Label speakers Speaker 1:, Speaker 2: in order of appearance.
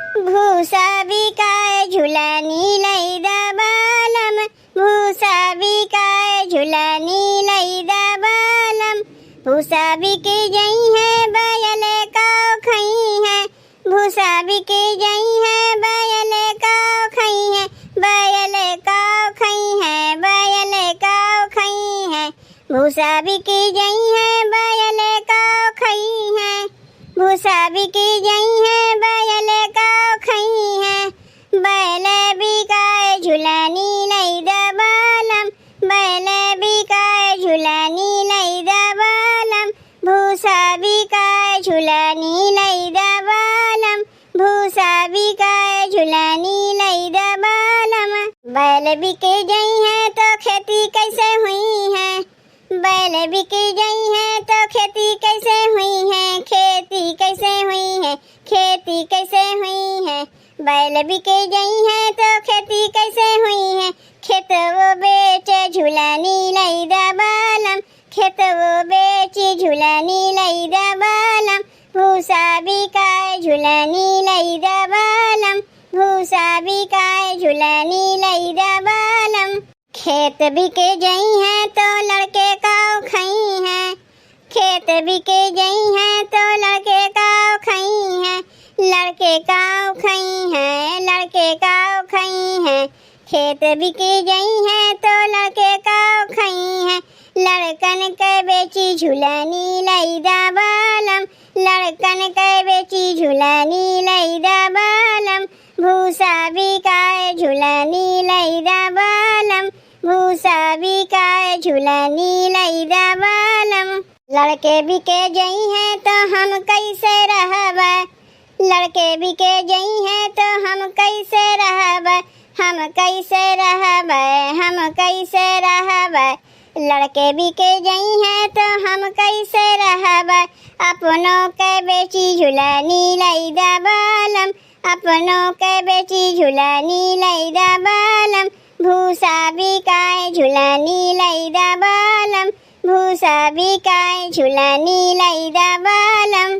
Speaker 1: भूसा बिकाय झुलानी लैदा बालम, भूसा बिकाय झुलानी लैदा बालम। भूसा बिके जई है बैल काव खई है, भूसा बिके जई है बैल काव खई है, बैल काव खई है, बैल काव खई है। भूसा बिके जई है बैल काव खई है, भूसा बिके जई है बैल काव खई है। बैल बिकाय झुलानी लैदा बालम, बैल बिकाय झुलानी लैदा बालम। भूसा बिकाय झुलानी लैदा बालम, भूसा बिकाय झुलानी लैदा बालम। बैल बिके जई है तो खेती कैसे हुई है, बैल बिके जई है तो खेती कैसे हुई है, खेती कैसे हुई है, खेती कैसे हुई है। बैल बिके जई है तो खेती कैसे हुई है। खेत वो बेच झुलानी लैदा बालम, खेत वो बेच झुलानी लैदा बालम। भूसा बिकाय झुलानी लैदा बालम, भूसा बिकाय झुलानी लैदा बालम। खेत बिके जई है तो लड़के काव खई है, खेत बिके जई है तो लड़के काव खई है, लड़के काव खई है, लड़के काव खई है। खेत बिके जई है तो लड़के काव खई है। लड़कन के बेची झुलानी लैदा बालम, लड़कन के बेची झुलानी लैदा बालम। भूसा बिकाय झुलानी लैदा बालम, भूसा बिकाय झुलानी लैदा बालम। लड़के बिके जई है तो हम कैसे रहबै, लड़के बिके जई है तो हम कैसे रहबै, हम कैसे रहबै, हम कैसे रहबै। लड़के बिके जई है तो हम कैसे रहबै। अपनों के बेची झुलानी लैदा बालम, अपनों के बेची झुलानी लैदा बालम। भूसा बिकाय झुलानी लैदा बालम, भूसा बिकाय झुलानी लैदा बालम।